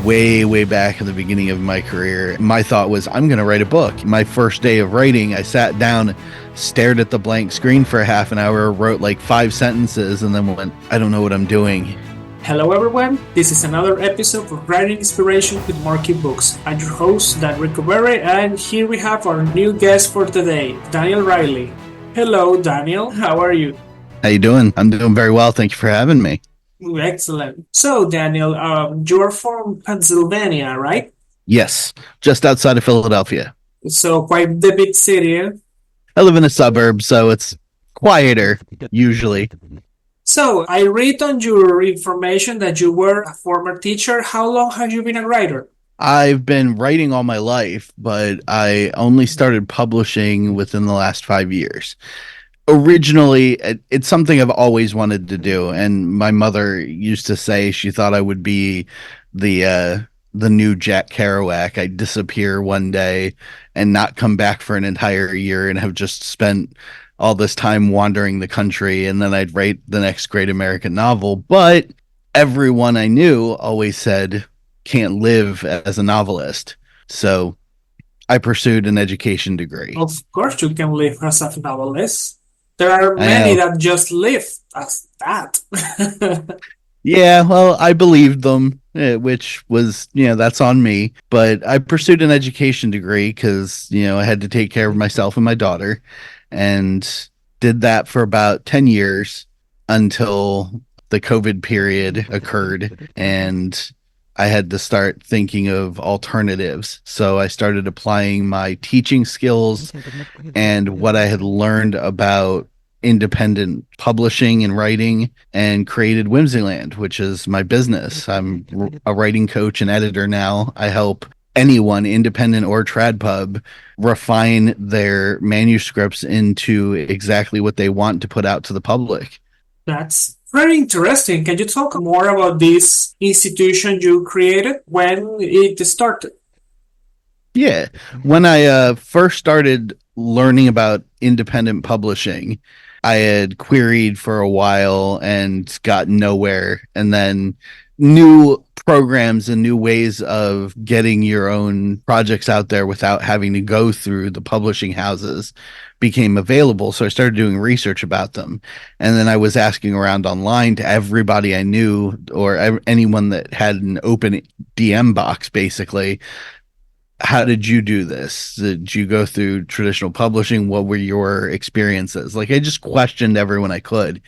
way back in the beginning of my career. My thought was, I'm going to write a book. My first day of writing, I sat down, stared at the blank screen for half an hour, wrote like 5 sentences, and then went, I don't know what I'm doing. Hello everyone, this is another episode of Writing Inspiration with Marky Books. I'm your host, Dan Riccoberry, and here we have our new guest for today, Daniel Riley. Hello Daniel, how are you? How you doing? I'm doing very well. Thank you for having me. Excellent. So Daniel, you're from Pennsylvania, right? Yes, just outside of Philadelphia. So quite the big city. I live in a suburb, so it's quieter, usually. So I read on your information that you were a former teacher. How long have you been a writer? I've been writing all my life, but I only started publishing within the last 5 years. Originally, it's something I've always wanted to do, and my mother used to say she thought I would be the new Jack Kerouac. I'd disappear one day and not come back for an entire year and have just spent all this time wandering the country, and then I'd write the next great American novel. But everyone I knew always said, can't live as a novelist. So I pursued an education degree. Of course you can live as a novelist. There are I many know. that just live as that. Yeah, well, I believed them, which was, that's on me. But I pursued an education degree because, I had to take care of myself and my daughter, and did that for about 10 years until the COVID period occurred. And I had to start thinking of alternatives. So I started applying my teaching skills and what I had learned about independent publishing and writing, and created Whimsyland, which is my business. I'm a writing coach and editor now. I help anyone, independent or trad pub, refine their manuscripts into exactly what they want to put out to the public. That's very interesting. Can you talk more about this institution you created, when it started? Yeah. When I first started learning about independent publishing, I had queried for a while and got nowhere. And then new programs and new ways of getting your own projects out there without having to go through the publishing houses became available. So I started doing research about them. And then I was asking around online to everybody I knew, or anyone that had an open DM box, basically. How did you do this? Did you go through traditional publishing? What were your experiences? Like, I just questioned everyone I could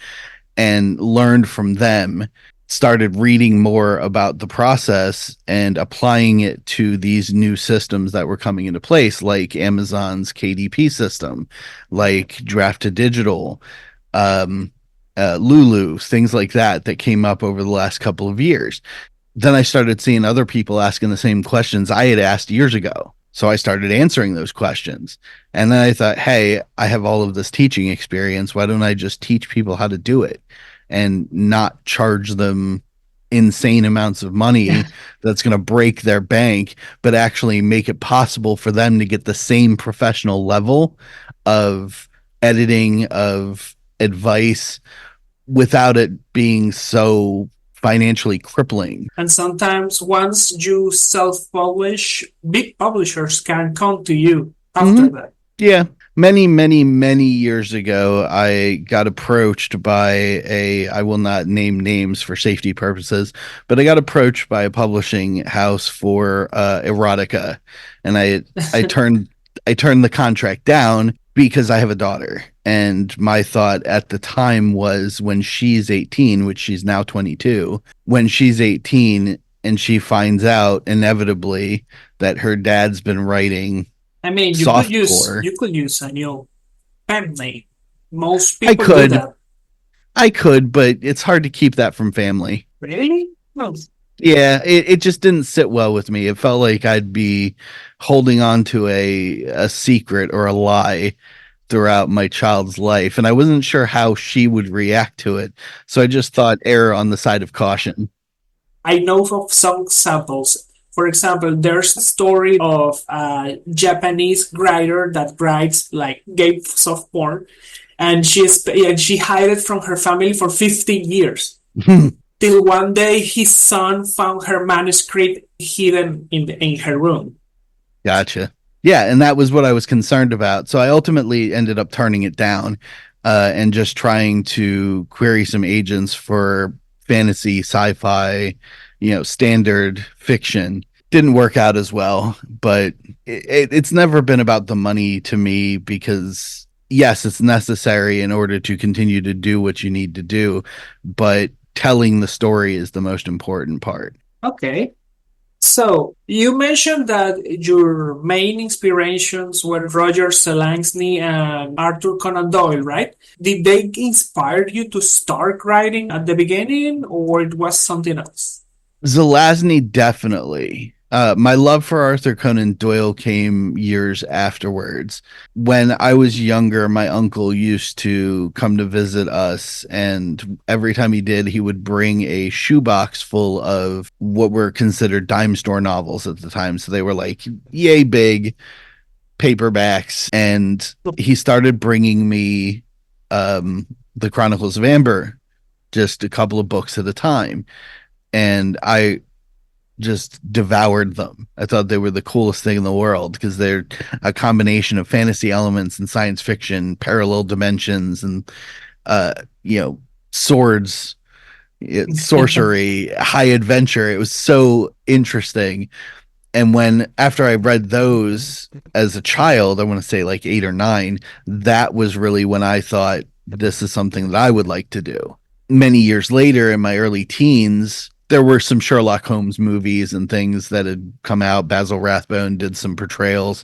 and learned from them, started reading more about the process and applying it to these new systems that were coming into place, like Amazon's KDP system, like Draft to Digital, Lulu, things like that came up over the last couple of years. Then I started seeing other people asking the same questions I had asked years ago. So I started answering those questions. And then I thought, hey, I have all of this teaching experience. Why don't I just teach people how to do it and not charge them insane amounts of money that's going to break their bank, but actually make it possible for them to get the same professional level of editing, of advice, without it being so financially crippling. And sometimes once you self-publish, big publishers can come to you after that. Yeah. Many years ago, I got approached by I will not name names for safety purposes, but I got approached by a publishing house for erotica. And I turned the contract down because I have a daughter. And my thought at the time was, when she's 18, which she's now 22, when she's 18 and she finds out inevitably that her dad's been writing I mean, softcore. you could use a new pen name. Most I people do could. that. I could, but it's hard to keep that from family. Really? No. Yeah, it just didn't sit well with me. It felt like I'd be holding on to a secret or a lie throughout my child's life, and I wasn't sure how she would react to it. So I just thought, err on the side of caution. I know of some examples. For example, there's a story of a Japanese writer that writes like gay soft porn, and she hid it from her family for 15 years. till one day his son found her manuscript hidden in her room. Gotcha. Yeah, and that was what I was concerned about. So I ultimately ended up turning it down and just trying to query some agents for fantasy, sci-fi, standard fiction. Didn't work out as well, but it's never been about the money to me because yes, it's necessary in order to continue to do what you need to do, but telling the story is the most important part. Okay. So, you mentioned that your main inspirations were Roger Zelazny and Arthur Conan Doyle, right? Did they inspire you to start writing at the beginning, or it was something else? Zelazny definitely. My love for Arthur Conan Doyle came years afterwards. When I was younger, my uncle used to come to visit us, and every time he did, he would bring a shoebox full of what were considered dime store novels at the time. So they were like yay big paperbacks, and he started bringing me the Chronicles of Amber, just a couple of books at a time, and I just devoured them. I thought they were the coolest thing in the world because they're a combination of fantasy elements and science fiction, parallel dimensions, and uh, you know, swords, sorcery, high adventure. It was so interesting. And when after I read those as a child, I want to say like 8 or 9, that was really when I thought this is something that I would like to do. Many years later, in my early teens, there were some Sherlock Holmes movies and things that had come out. Basil Rathbone did some portrayals,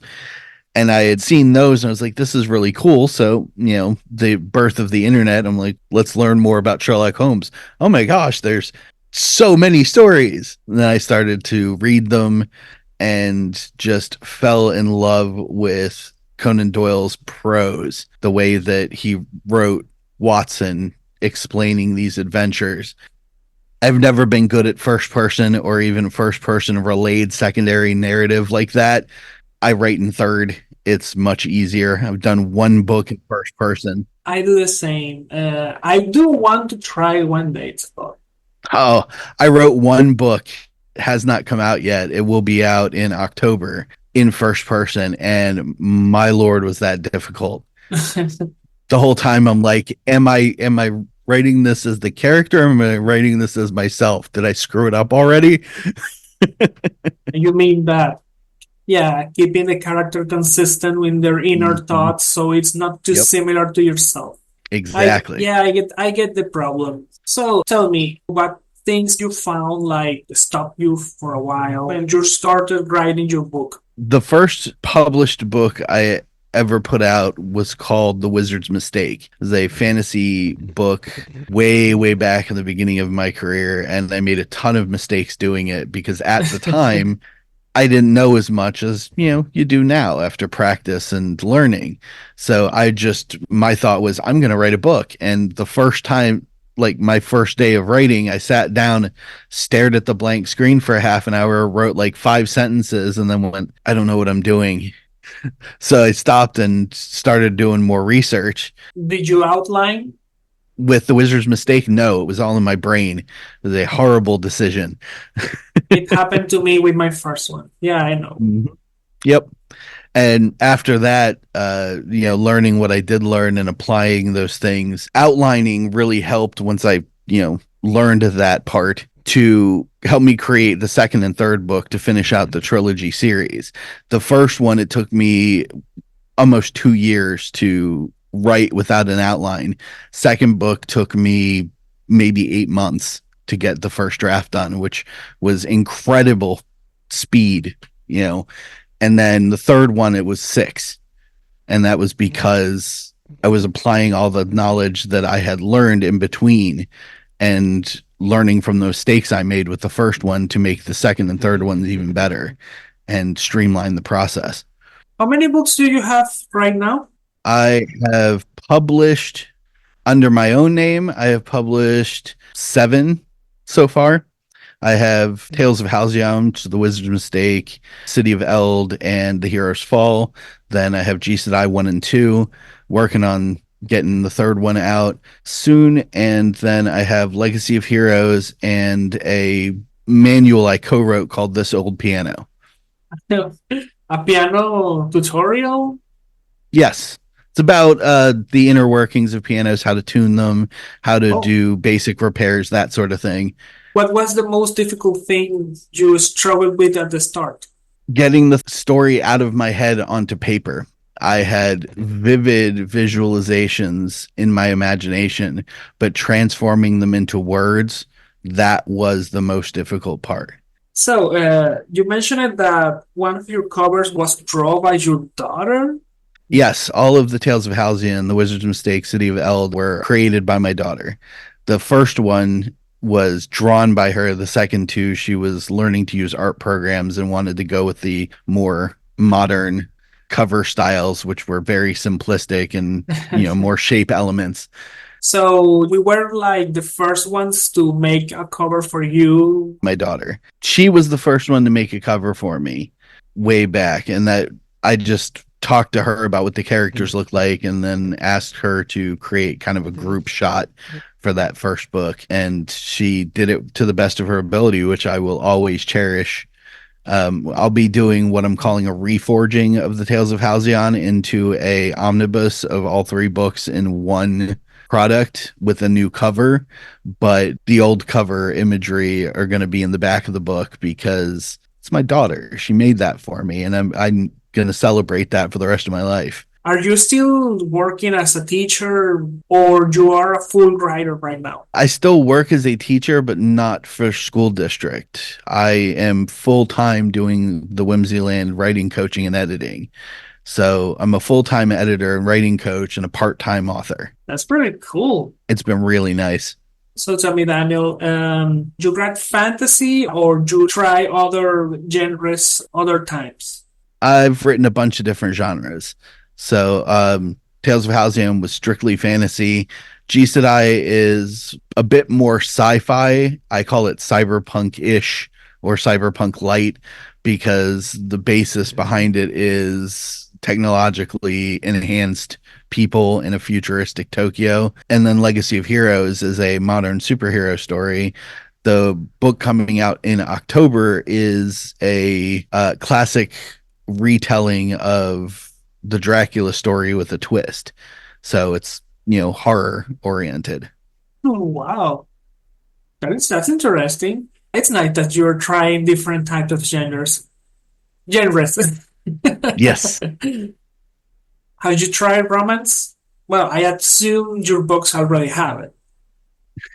and I had seen those, and I was like, this is really cool. So, the birth of the internet, I'm like, let's learn more about Sherlock Holmes. Oh my gosh, there's so many stories. And then I started to read them and just fell in love with Conan Doyle's prose, the way that he wrote Watson explaining these adventures. I've never been good at first person or even first person relayed secondary narrative like that. I write in third. It's much easier. I've done one book in first person. I do the same. I do want to try one day. Oh, I wrote one book, has not come out yet. It will be out in October in first person, and my lord, was that difficult. The whole time I'm like, am I writing this as the character, or am I writing this as myself? Did I screw it up already? You mean that, yeah, keeping the character consistent with their inner Mm-hmm. thoughts so it's not too Yep, similar to yourself. exactly. Yeah, I get the problem. So tell me what things you found like stop you for a while when you started writing your book. The first published book I ever put out was called The Wizard's Mistake. It was a fantasy book way, way back in the beginning of my career, and I made a ton of mistakes doing it because at the time I didn't know as much as, you do now after practice and learning. So my thought was, I'm going to write a book. And the first time, like my first day of writing, I sat down, stared at the blank screen for a half an hour, wrote like 5 sentences, and then went, I don't know what I'm doing. So I stopped and started doing more research. Did you outline? With The Wizard's Mistake, no, it was all in my brain. It was a horrible decision. It happened to me with my first one. Yeah, I know. Mhm. Yep. And after that, learning what I did learn and applying those things, outlining really helped once I, learned that part to help me create the second and third book to finish out the trilogy series. The first one, it took me almost 2 years to write without an outline. Second book took me maybe 8 months to get the first draft done, which was incredible speed, and then the third one, it was 6. And that was because I was applying all the knowledge that I had learned in between and learning from the mistakes I made with the first one to make the second and third ones even better and streamline the process. How many books do you have right now? I have published under my own name, I have published 7 so far. I have Tales of Halcyon, The Wizard's Mistake, City of Eld, and The Hero's Fall. Then I have G Sedai 1 and 2, working on getting the third one out soon. And then I have Legacy of Heroes and a manual I co wrote called This Old Piano. A piano tutorial? Yes. It's about the inner workings of pianos, how to tune them, how to Oh, do basic repairs, that sort of thing. what was the most difficult thing you struggled with at the start? Getting the story out of my head onto paper. I had vivid visualizations in my imagination, but transforming them into words, that was the most difficult part. So, you mentioned that one of your covers was drawn by your daughter. Yes, all of the Tales of Halcyon, The Wizard's Mistake, City of Eld were created by my daughter. The first one was drawn by her. The second two, she was learning to use art programs and wanted to go with the more modern cover styles, which were very simplistic and, more shape elements. So, we were like the first ones to make a cover for you. My daughter, she was the first one to make a cover for me way back. And that I just talked to her about what the characters look like and then asked her to create kind of a group shot for that first book. And she did it to the best of her ability, which I will always cherish. I'll be doing what I'm calling a reforging of the Tales of Halcyon into a omnibus of all three books in one product with a new cover, but the old cover imagery are going to be in the back of the book because it's my daughter. She made that for me, and I'm going to celebrate that for the rest of my life. Are you still working as a teacher or you are a full writer right now? I still work as a teacher, but not for school district. I am full time doing the Whimsyland writing, coaching, and editing. So I'm a full time editor and writing coach and a part time author. That's pretty cool. It's been really nice. So tell me, Daniel, you read fantasy or you try other genres other times? I've written a bunch of different genres. So Tales of Halcyon was strictly fantasy. G Sedai is a bit more sci-fi. I call it cyberpunk-ish or cyberpunk light because the basis behind it is technologically enhanced people in a futuristic Tokyo. And then Legacy of Heroes is a modern superhero story. The book coming out in October is a classic retelling of the Dracula story with a twist. So it's, horror oriented. Oh, wow. That's interesting. It's nice that you're trying different types of genres. Genres. Yes. Have you tried romance? Well, I assume your books already have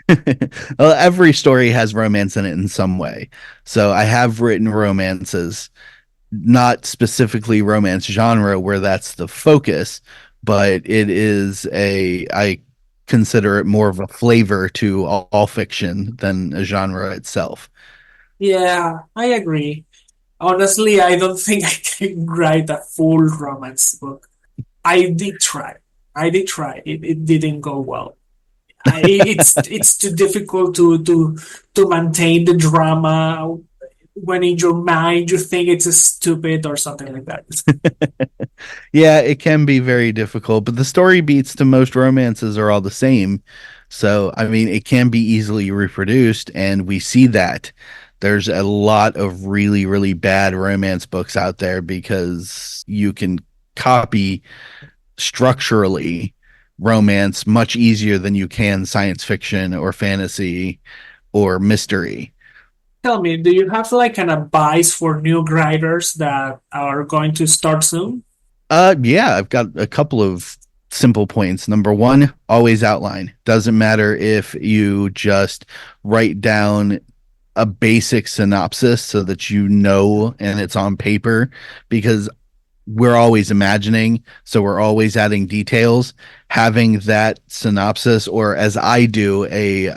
it. Well, every story has romance in it in some way. So I have written romances, not specifically romance genre where that's the focus, but I consider it more of a flavor to all fiction than a genre itself. Yeah, I agree. Honestly, I don't think I can write a full romance book. I did try. I did try. It didn't go well. It's too difficult to maintain the drama when in your mind you think it's a stupid or something like that. Yeah, it can be very difficult, but the story beats to most romances are all the same. So, I mean, it can be easily reproduced, and we see that. There's a lot of really, really bad romance books out there because you can copy structurally romance much easier than you can science fiction or fantasy or mystery. Tell me, do you have like an advice for new writers that are going to start soon? Yeah, I've got a couple of simple points. Number one, always outline. Doesn't matter if you just write down a basic synopsis so that and it's on paper, because we're always imagining, so we're always adding details. Having that synopsis, or as I do, a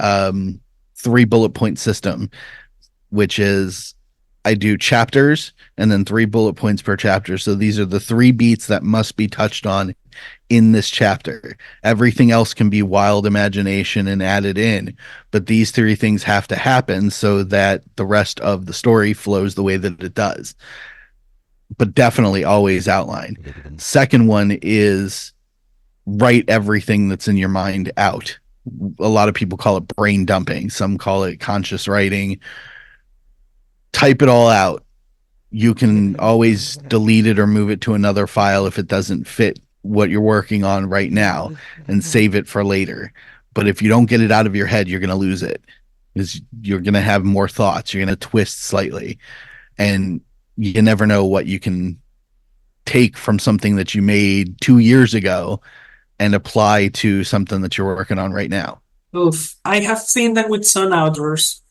three bullet point system, which is I do chapters and then three bullet points per chapter. So these are the three beats that must be touched on in this chapter. Everything else can be wild imagination and added in, but these three things have to happen so that the rest of the story flows the way that it does. But definitely always outline. Second one is write everything that's in your mind out. A lot of people call it brain dumping, some call it conscious writing. Type it all out. You can always delete it or move it to another file if it doesn't fit what you're working on right now and save it for later. But if you don't get it out of your head, you're going to lose it. Because you're going to have more thoughts. You're going to twist slightly. And you never know what you can take from something that you made 2 years ago and apply to something that you're working on right now. Oof. I have seen that with some authors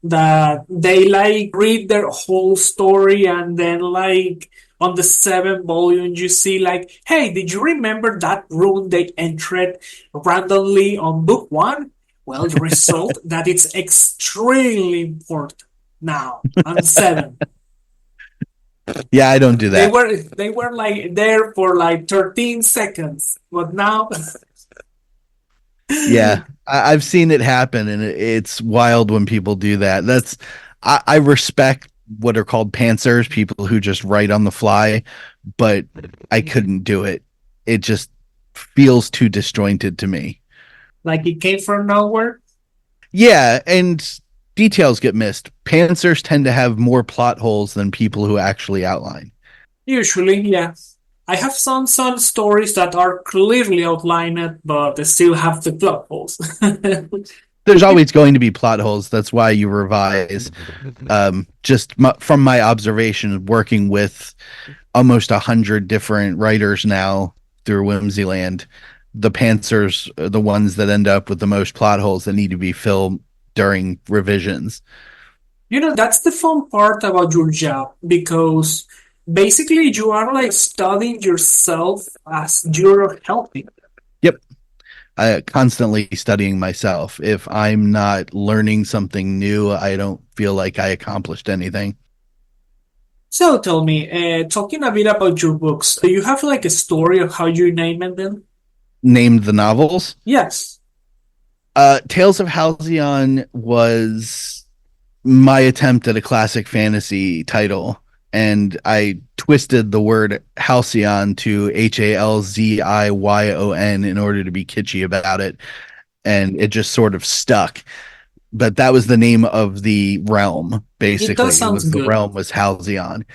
that they like read their whole story and then like on the seventh volume you see like, hey, did you remember that rune they entered randomly on book one? Well, the result that it's extremely important now on seven. Yeah, I don't do They that. were they were like there for like 13 seconds, but now Yeah, I've seen it happen, and it's wild when people do that. I respect what are called pantsers, people who just write on the fly, but I couldn't do it. It just feels too disjointed to me. like it came from nowhere. Yeah, and details get missed. Pantsers tend to have more plot holes than people who actually outline. Usually, yeah. I have some stories that are clearly outlined, but they still have the plot holes. There's always going to be plot holes. That's why you revise. From my observation, working with almost 100 different writers now through Whimsyland, the pantsers are the ones that end up with the most plot holes that need to be filled during revisions. You know, that's the fun part about your job because basically you are like studying yourself as you're helping. Yep. Constantly studying myself. If I'm not learning something new, I don't feel like I accomplished anything. So tell me, talking a bit about your books, do you have like a story of how you named them? Named the novels. Yes. Tales of Halcyon was my attempt at a classic fantasy title, and I twisted the word halcyon to Halziyon in order to be kitschy about it, and it just sort of stuck. But that was the name of the realm. It does Basically, it sounds was the good. realm was Halcyon,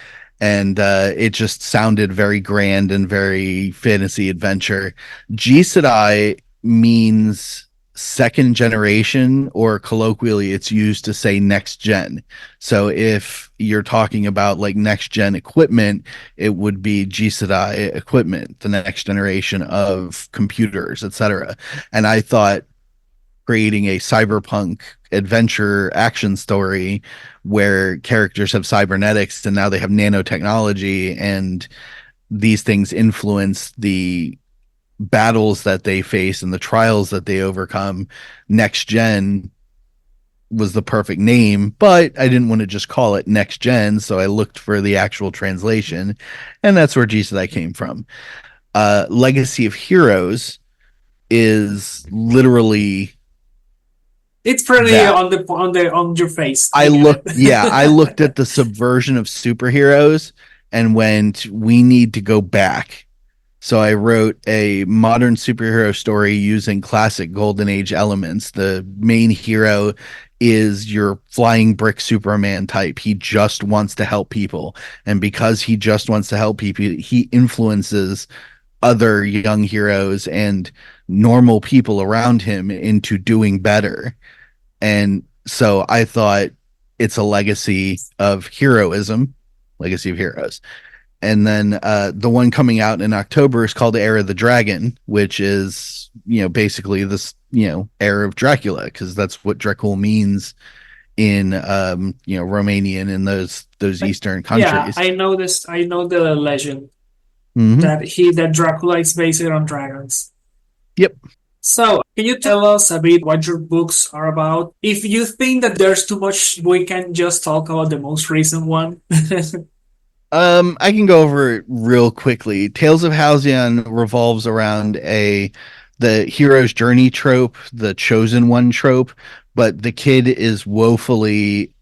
and it just sounded very grand and very fantasy adventure. G Sedai means second generation, or colloquially, it's used to say next gen. So if you're talking about like next gen equipment, it would be G Sedai equipment, the next generation of computers, etc. And I thought creating a cyberpunk adventure action story where characters have cybernetics and now they have nanotechnology, and these things influence the battles that they face and the trials that they overcome. Next gen was the perfect name, but I didn't want to just call it next gen, so I looked for the actual translation, and that's where Jesus I came from. Legacy of Heroes is literally It's pretty that. on your face. I get I looked it. at the subversion of superheroes and went, we need to go back. So I wrote a modern superhero story using classic golden age elements. The main hero is your flying brick Superman type. He just wants to help people. And because he just wants to help people, he influences other young heroes and normal people around him into doing better. And so I thought it's a legacy of heroism, legacy of heroes. And then the one coming out in October is called Era of the Dragon, which is, basically this, era of Dracula, because that's what Dracul means in, Romanian and those Like, Eastern yeah, countries. I know this. I know the legend Mm-hmm. that Dracula is based on dragons. Yep. So, can you tell us a bit what your books are about? If you think that there's too much, we can just talk about the most recent one. I can go over it real quickly. Tales of Halcyon revolves around the hero's journey trope, the chosen one trope, but the kid is woefully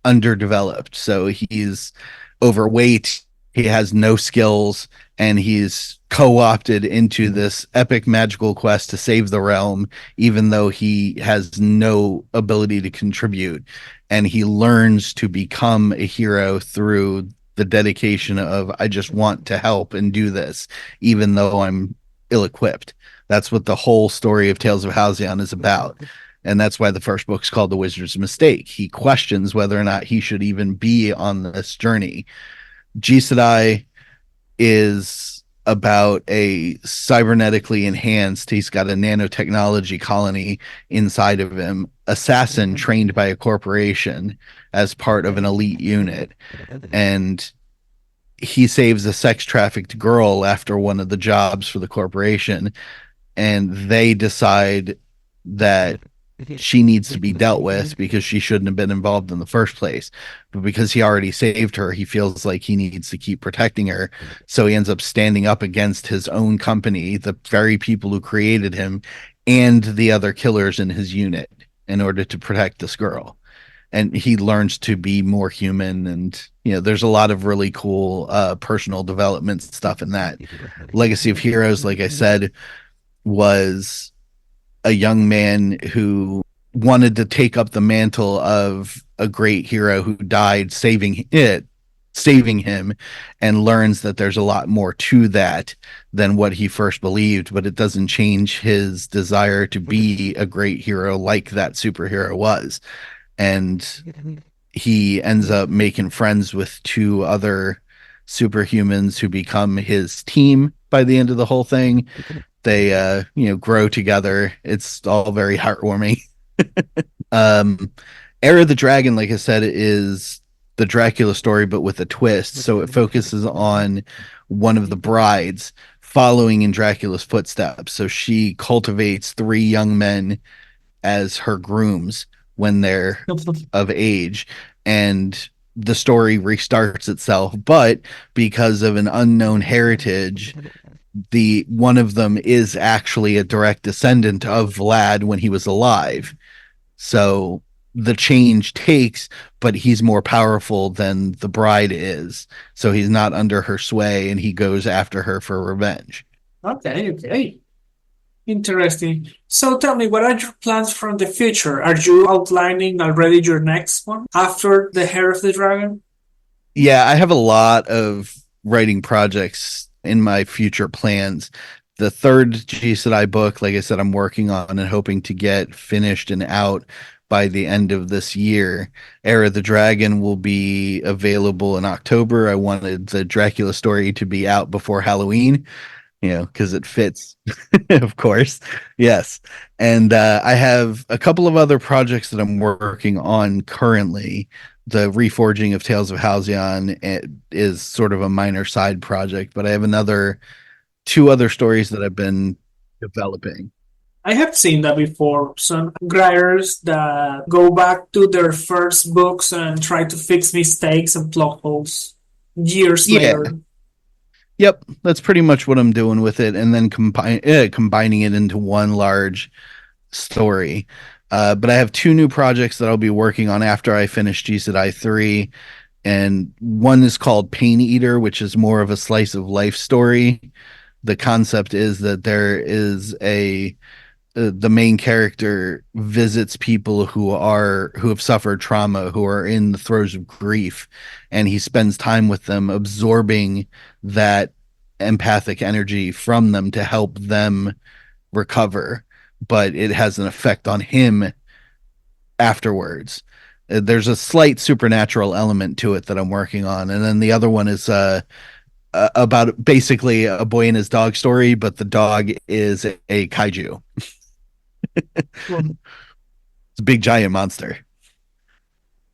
underdeveloped. So he's overweight. He has no skills, and he's co-opted into this epic magical quest to save the realm, even though he has no ability to contribute. And he learns to become a hero through the dedication of, I just want to help and do this, even though I'm ill-equipped. That's what the whole story of Tales of Halcyon is about. And that's why the first book's called The Wizard's Mistake. He questions whether or not he should even be on this journey. Aes Sedai is about a cybernetically enhanced, he's got a nanotechnology colony inside of him, assassin trained by a corporation as part of an elite unit. And he saves a sex trafficked girl after one of the jobs for the corporation, and they decide that she needs to be dealt with because she shouldn't have been involved in the first place. But because he already saved her, he feels like he needs to keep protecting her. So he ends up standing up against his own company, the very people who created him, and the other killers in his unit in order to protect this girl. And he learns to be more human. And, there's a lot of really cool personal development stuff in that. Legacy of Heroes, like I said, was a young man who wanted to take up the mantle of a great hero who died saving him, and learns that there's a lot more to that than what he first believed, but it doesn't change his desire to be a great hero like that superhero was. And he ends up making friends with two other superhumans who become his team by the end of the whole thing. They grow together. It's all very heartwarming. um Era of the Dragon, like I said, is the Dracula story but with a twist. So it focuses on one of the brides following in Dracula's footsteps. So she cultivates three young men as her grooms when they're of age, and the story restarts itself, but because of an unknown heritage, the one of them is actually a direct descendant of Vlad when he was alive. So the change takes, but he's more powerful than the bride is. So he's not under her sway, and he goes after her for revenge. Okay, okay. Interesting. So tell me, what are your plans for the future? Are you outlining already your next one after The Hair of the Dragon? Yeah, I have a lot of writing projects in my future plans. The third G Sedai book, like I said, I'm working on and hoping to get finished and out by the end of this year. Era of the Dragon will be available in October. I wanted the Dracula story to be out before Halloween, because it fits, of course. Yes. And I have a couple of other projects that I'm working on currently. The reforging of Tales of Halcyon is sort of a minor side project, but I have two other stories that I've been developing. I have seen that before. Some writers that go back to their first books and try to fix mistakes and plot holes years Yeah. later. Yep. That's pretty much what I'm doing with it, and then combining it into one large story. But I have two new projects that I'll be working on after I finish G I 3. And one is called Pain Eater, which is more of a slice of life story. The concept is that there is the main character visits people who have suffered trauma, who are in the throes of grief, and he spends time with them, absorbing that empathic energy from them to help them recover. But it has an effect on him afterwards. There's a slight supernatural element to it that I'm working on, and then the other one is about basically a boy and his dog story, but the dog is a kaiju. It's a big giant monster.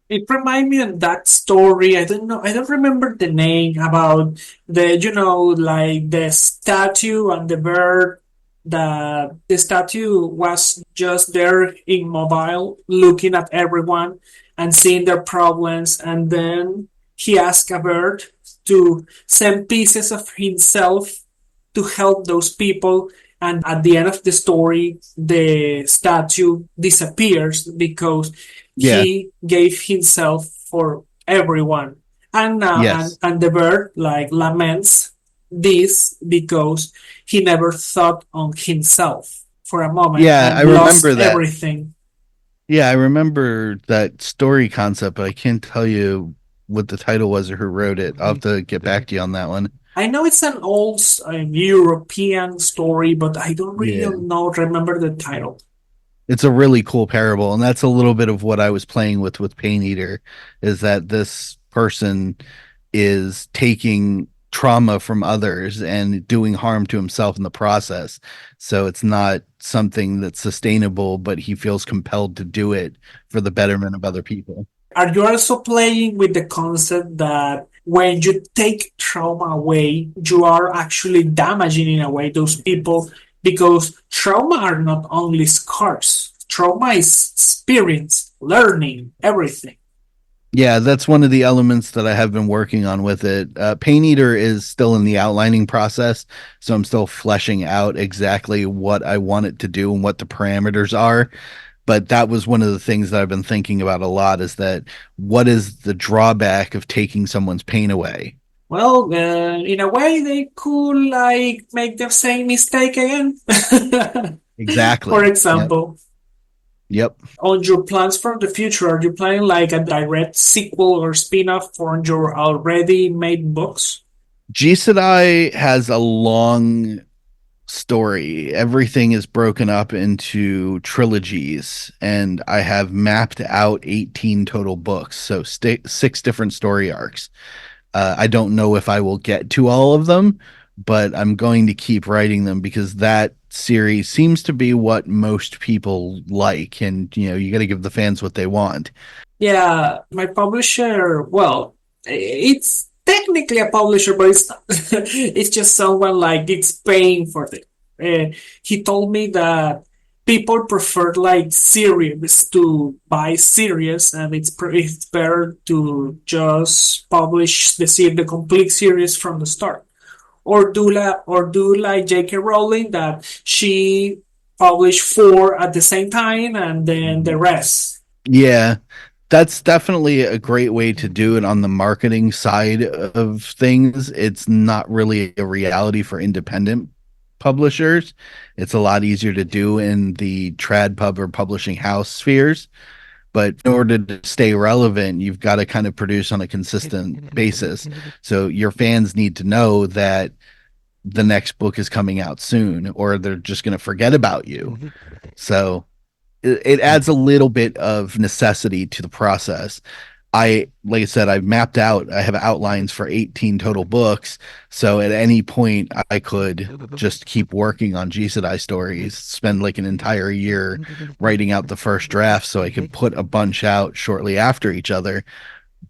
It reminded me of that story. I don't know. I don't remember the name about like the statue and the bird. The statue was just there immobile, looking at everyone and seeing their problems. And then he asked a bird to send pieces of himself to help those people. And at the end of the story, the statue disappears because Yeah. he gave himself for everyone. Yes. and the bird like laments this because he never thought on himself for a moment Yeah, I and lost remember that. everything. Yeah, I remember that story concept, but I can't tell you what the title was or who wrote it. I'll have to get back to you on that one. I know it's an old European story, but I don't really Yeah. know remember the title. It's a really cool parable, and that's a little bit of what I was playing with Pain Eater, is that this person is taking trauma from others and doing harm to himself in the process. So it's not something that's sustainable, but he feels compelled to do it for the betterment of other people. Are you also playing with the concept that when you take trauma away, you are actually damaging in a way those people because trauma are not only scars. Trauma is experience, learning, everything. Yeah, that's one of the elements that I have been working on with it. Pain Eater is still in the outlining process, so I'm still fleshing out exactly what I want it to do and what the parameters are. But that was one of the things that I've been thinking about a lot is that what is the drawback of taking someone's pain away? Well, in a way, they could like make the same mistake again. For Exactly. Yep. example, Yep. on your plans for the future, are you planning like a direct sequel or spin-off for your already made books? G Sedai has a long story. Everything is broken up into trilogies, and I have mapped out 18 total books, so six different story arcs. I don't know if I will get to all of them, but I'm going to keep writing them because that series seems to be what most people like, and you got to give the fans what they want. Yeah, my publisher, well, it's technically a publisher, but it's not. It's just someone like it's paying for it. He told me that people prefer like series to buy series, and it's better to just publish the complete series from the start, or do like J.K. Rowling that she published four at the same time, and then the rest. Yeah, that's definitely a great way to do it on the marketing side of things. It's not really a reality for independent publishers. It's a lot easier to do in the trad pub or publishing house spheres. But in order to stay relevant, you've got to kind of produce on a consistent basis. So your fans need to know that the next book is coming out soon, or they're just going to forget about you. So it adds a little bit of necessity to the process. Like I said, I've mapped out, I have outlines for 18 total books. So at any point, I could just keep working on G Sedai stories, spend like an entire year writing out the first draft so I could put a bunch out shortly after each other.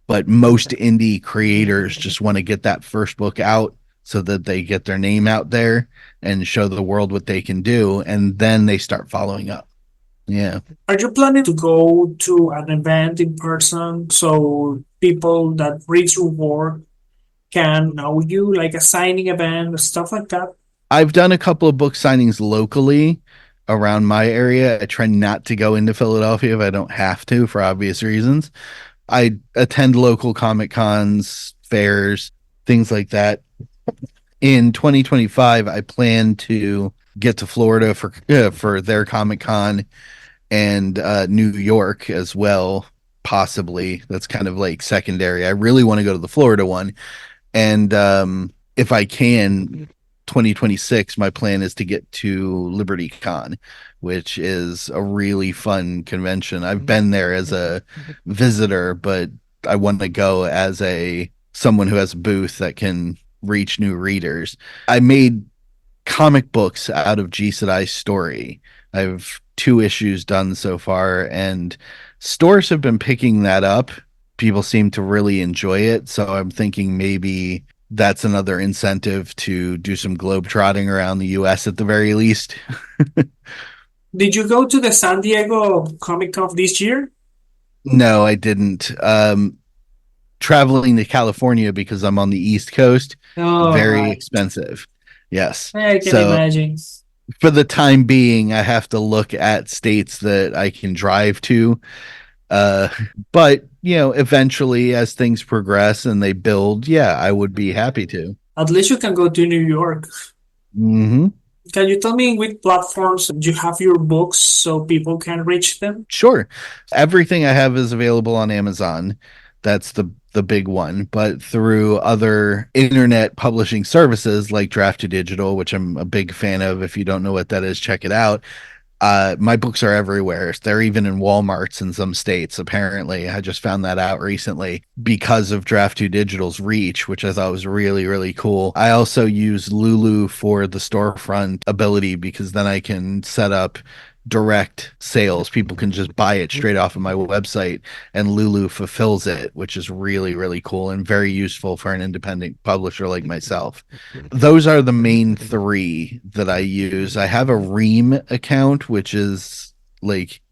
But most indie creators just want to get that first book out so that they get their name out there and show the world what they can do. And then they start following up. Yeah. Are you planning to go to an event in person so people that read your work can know you, like a signing event or stuff like that? I've done a couple of book signings locally around my area. I try not to go into Philadelphia if I don't have to for obvious reasons. I attend local comic cons, fairs, things like that. In 2025, I plan to get to Florida for their Comic Con and New York as well. Possibly that's kind of like secondary. I really want to go to the Florida one, and if I can, 2026, my plan is to get to Liberty Con, which is a really fun convention. I've been there as a visitor, but I want to go as a someone who has a booth that can reach new readers. I made comic books out of G Sedai's story. I've two issues done so far, and stores have been picking that up. People seem to really enjoy it, so I'm thinking maybe that's another incentive to do some globe trotting around the US at the very least. Did you go to the San Diego Comic Con this year? No, I didn't. Traveling to California because I'm on the East Coast, Oh, very right. expensive. Yes. I can So imagine. for the time being, I have to look at states that I can drive to. Uh, but eventually, as things progress and they build, yeah, I would be happy to. At least you can go to New York. Hmm. Can you tell me which platforms you have your books so people can reach them? Sure. Everything I have is available on Amazon. That's the big one, but through other internet publishing services like Draft to Digital, which I'm a big fan of. If you don't know what that is, check it out. My books are everywhere. They're even in Walmarts in some states, apparently. I just found that out recently because of Draft 2 Digital's reach, which I thought was really, really cool. I also use Lulu for the storefront ability because then I can set up direct sales. People can just buy it straight off of my website and Lulu fulfills it, which is really, really cool and very useful for an independent publisher like myself. Those are the main three that I use. I have a Ream account, which is like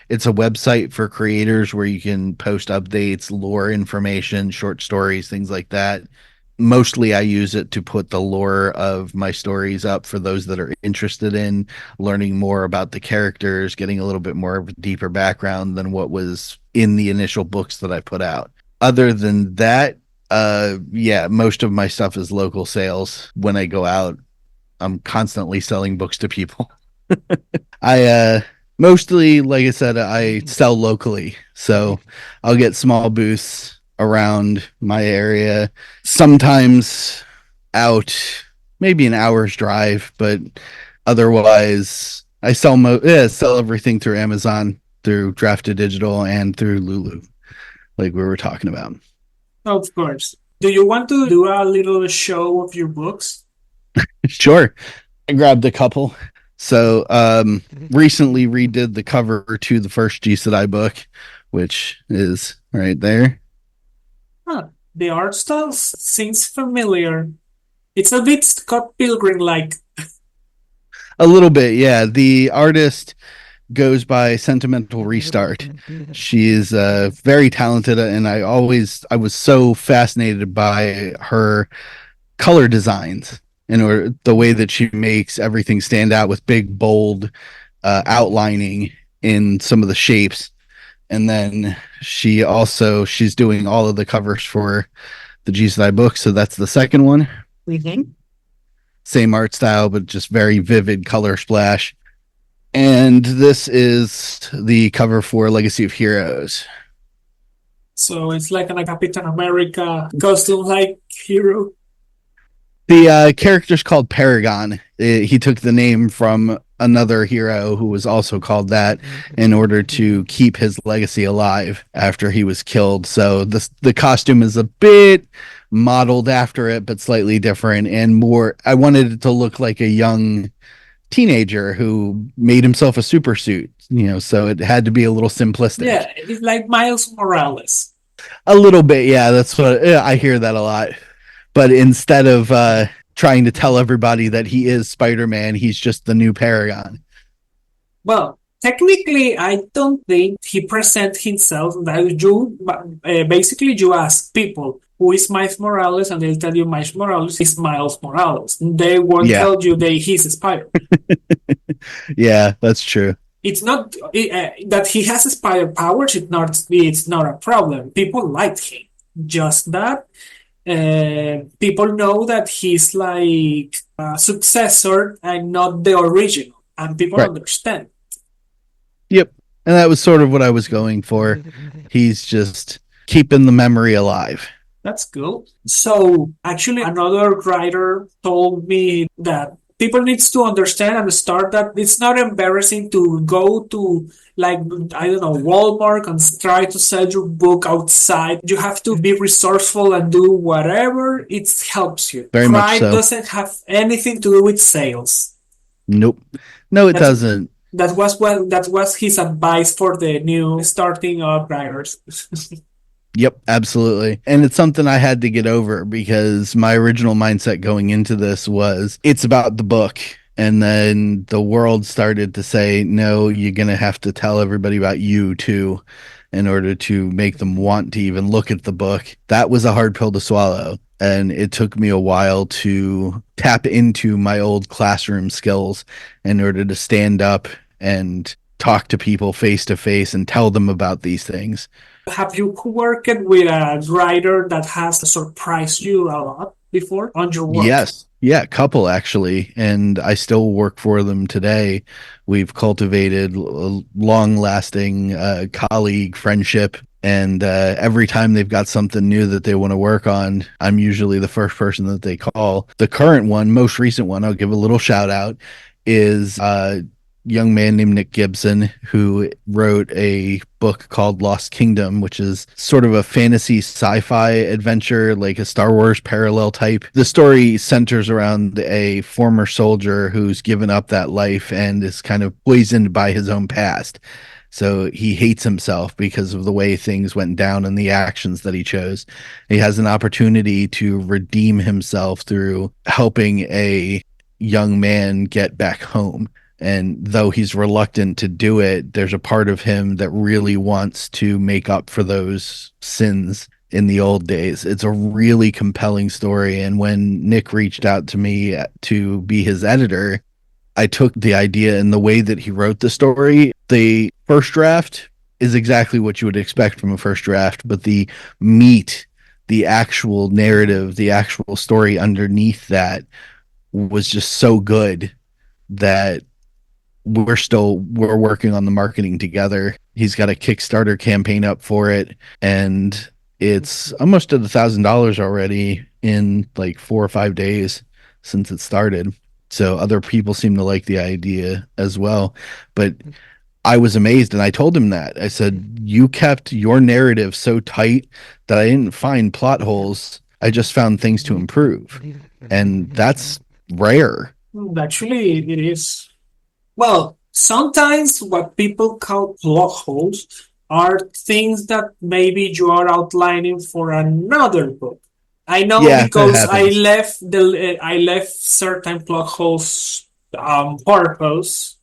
it's a website for creators where you can post updates, lore information, short stories, things like that. Mostly I use it to put the lore of my stories up for those that are interested in learning more about the characters, getting a little bit more of a deeper background than what was in the initial books that I put out. Other than that, yeah, most of my stuff is local sales. When I go out, I'm constantly selling books to people. I mostly, like I said, I sell locally. So I'll get small booths around my area, sometimes out maybe an hour's drive, but otherwise I sell everything through Amazon, through Drafted Digital and through Lulu, like we were talking about. Of course. Do you want to do a little show of your books? Sure. I grabbed a couple. So recently redid the cover to the first G Sedai book, which is right there. Huh. The art style seems familiar. It's a bit Scott Pilgrim like. A little bit, yeah. The artist goes by Sentimental Restart. She is very talented, and I was so fascinated by her color designs and or the way that she makes everything stand out with big bold outlining in some of the shapes. And then she's doing all of the covers for the G Side book, so that's the second one. Mm-hmm. Same art style, but just very vivid color splash. And this is the cover for Legacy of Heroes. So it's like a Captain America costume like hero. The character's called Paragon. He took the name from another hero who was also called that in order to keep his legacy alive after he was killed. So the costume is a bit modeled after it, but slightly different and more. I wanted it to look like a young teenager who made himself a super suit, so it had to be a little simplistic. Yeah, it's like Miles Morales. A little bit, yeah. That's what I hear that a lot. But instead of trying to tell everybody that he is Spider-Man, he's just the new Paragon. Well, technically, I don't think he presents himself that you basically you ask people who is Miles Morales, and they'll tell you Miles Morales is Miles Morales. They won't Yeah. tell you that he's Spider-Man. Yeah, that's true. It's not that he has spider powers. It's not a problem. People like him. Just that people know that he's like a successor and not the original, and people Right. understand. Yep. And that was sort of what I was going for. He's just keeping the memory alive. That's cool. So actually, another writer told me that people needs to understand and start that it's not embarrassing to go to like I don't know Walmart and try to sell your book outside. You have to be resourceful and do whatever it helps you. Very much Pride so. doesn't have anything to do with sales. Nope. No, it That's doesn't. that was his advice for the new starting up writers. Yep, absolutely. And it's something I had to get over because my original mindset going into this was it's about the book. And then the world started to say, no, you're going to have to tell everybody about you too in order to make them want to even look at the book. That was a hard pill to swallow. And it took me a while to tap into my old classroom skills in order to stand up and talk to people face to face and tell them about these things. Have you worked with a writer that has surprised you a lot before on your work? Yes. Yeah, couple actually, and I still work for them today. We've cultivated a long-lasting colleague friendship, and every time they've got something new that they want to work on, I'm usually the first person that they call. The current one, most recent one, I'll give a little shout out, is young man named Nick Gibson who wrote a book called Lost Kingdom, which is sort of a fantasy sci-fi adventure, like a Star Wars parallel type. The story centers around a former soldier who's given up that life and is kind of poisoned by his own past. So he hates himself because of the way things went down and the actions that he chose. He has an opportunity to redeem himself through helping a young man get back home. And though he's reluctant to do it, there's a part of him that really wants to make up for those sins in the old days. It's a really compelling story. And when Nick reached out to me to be his editor, I took the idea and the way that he wrote the story. The first draft is exactly what you would expect from a first draft, but the meat, the actual narrative, the actual story underneath that was just so good that we're working on the marketing together. He's got a Kickstarter campaign up for it, and it's almost at $1,000 already in like 4 or 5 days since it started. So other people seem to like the idea as well. But I was amazed, and I told him that. I said, "You kept your narrative so tight that I didn't find plot holes. I just found things to improve." And that's rare. Actually, it is. Well, sometimes what people call plot holes are things that maybe you are outlining for another book. I know Yeah, that because happens. I left certain plot holes on purpose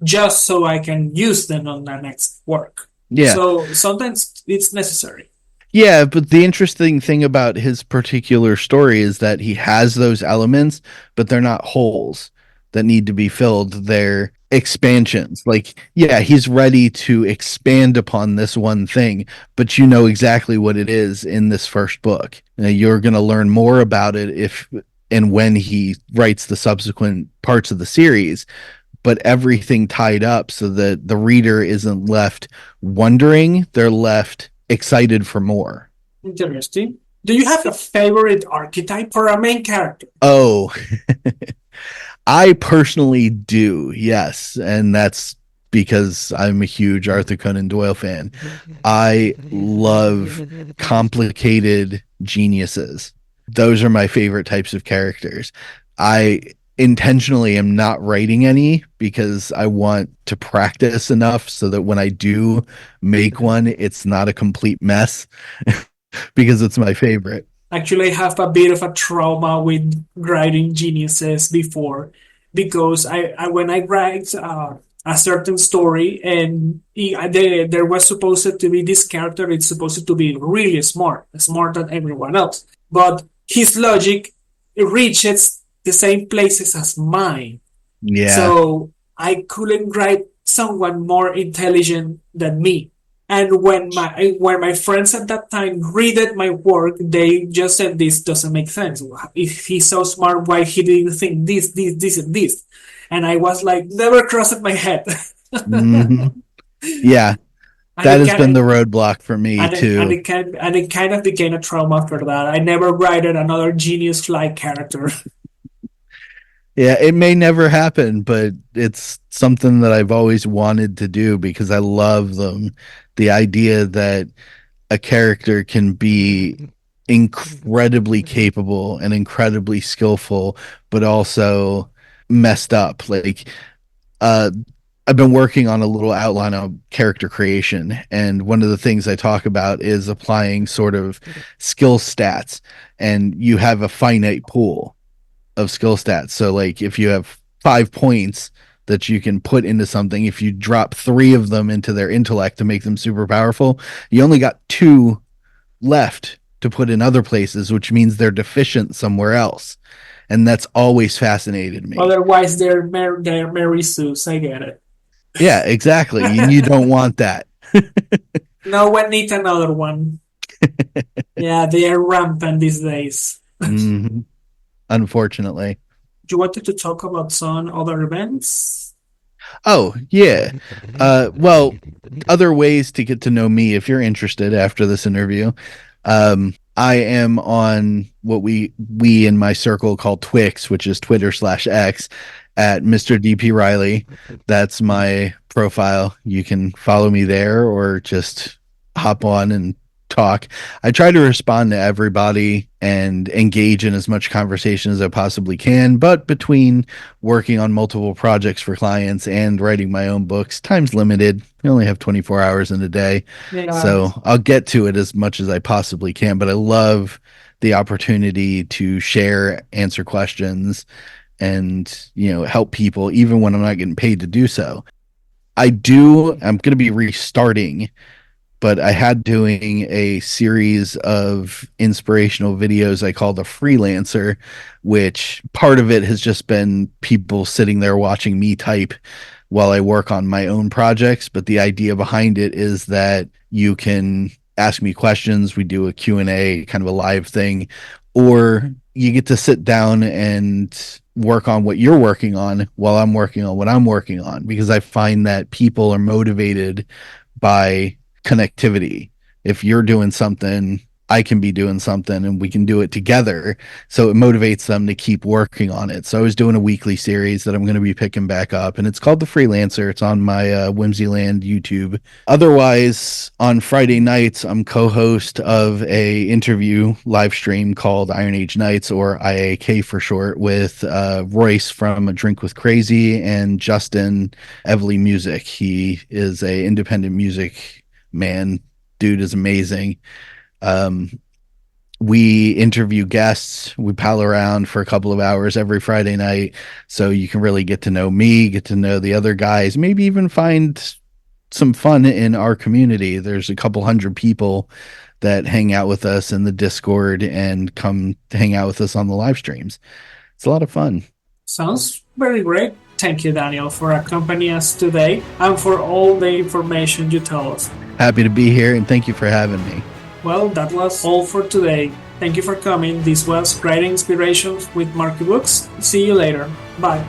just so I can use them on the next work. Yeah. So sometimes it's necessary. Yeah, but the interesting thing about his particular story is that he has those elements, but they're not holes that need to be filled. They're expansions. Like, yeah, he's ready to expand upon this one thing, but you know exactly what it is in this first book. You're going to learn more about it if and when he writes the subsequent parts of the series, but everything tied up so that the reader isn't left wondering, they're left excited for more. Interesting. Do you have a favorite archetype for a main character? Oh, I personally do, yes. And that's because I'm a huge Arthur Conan Doyle fan. I love complicated geniuses. Those are my favorite types of characters. I intentionally am not writing any because I want to practice enough so that when I do make one, it's not a complete mess because it's my favorite. Actually, I have a bit of a trauma with writing geniuses before because I when I write a certain story and there was supposed to be this character, it's supposed to be really smart, smarter than everyone else, but his logic reaches the same places as mine. Yeah. So I couldn't write someone more intelligent than me. And when my friends at that time read my work, they just said this doesn't make sense. If he's so smart, why he didn't think this, and this? And I was like, never crossed my head. Hmm. Yeah. and That it has been the kind roadblock for me too. and it kind of became a trauma after that. I never write another genius like character. Yeah, it may never happen, but it's something that I've always wanted to do because I love them. The idea that a character can be incredibly capable and incredibly skillful, but also messed up. Like, uh, I've been working on a little outline of character creation, and one of the things I talk about is applying sort of skill stats, and you have a finite pool of skill stats. So like if you have 5 points that you can put into something, if you drop three of them into their intellect to make them super powerful, you only got two left to put in other places, which means they're deficient somewhere else. And that's always fascinated me. Otherwise, they're Mary Sue's. I get it. Yeah, exactly. And you don't want that. No one needs another one. Yeah, they are rampant these days. Hmm. Unfortunately. You wanted to talk about some other events? Oh, yeah. Well, other ways to get to know me if you're interested after this interview. I am on what we in my circle call Twix, which is Twitter/X at Mr. DP Riley. That's my profile. You can follow me there or just hop on and talk. I try to respond to everybody and engage in as much conversation as I possibly can, but between working on multiple projects for clients and writing my own books, time's limited. I only have 24 hours in a day. Yeah. So I'll get to it as much as I possibly can, but I love the opportunity to share, answer questions, and, help people even when I'm not getting paid to do so. I'm going to be restarting, but I had doing a series of inspirational videos I call the freelancer, which part of it has just been people sitting there watching me type while I work on my own projects. But the idea behind it is that you can ask me questions. We do a Q&A, kind of a live thing, or you get to sit down and work on what you're working on while I'm working on what I'm working on, because I find that people are motivated by connectivity. If you're doing something, I can be doing something and we can do it together. So it motivates them to keep working on it. So I was doing a weekly series that I'm going to be picking back up, and it's called The Freelancer. It's on my Whimsyland YouTube. Otherwise, on Friday nights, I'm co-host of a interview live stream called Iron Age Nights, or IAK for short, with Royce from A Drink with Crazy and Justin Evely Music. He is a independent music man. Dude is amazing. Um, we interview guests. We pal around for a couple of hours every Friday night. So you can really get to know me, get to know the other guys, maybe even find some fun in our community. There's a couple hundred people that hang out with us in the Discord and come hang out with us on the live streams. It's a lot of fun. Sounds very great. Thank you, Daniel, for accompanying us today and for all the information you tell us. Happy to be here and thank you for having me. Well, that was all for today. Thank you for coming. This was Writing Inspirations with Marky Books. See you later. Bye.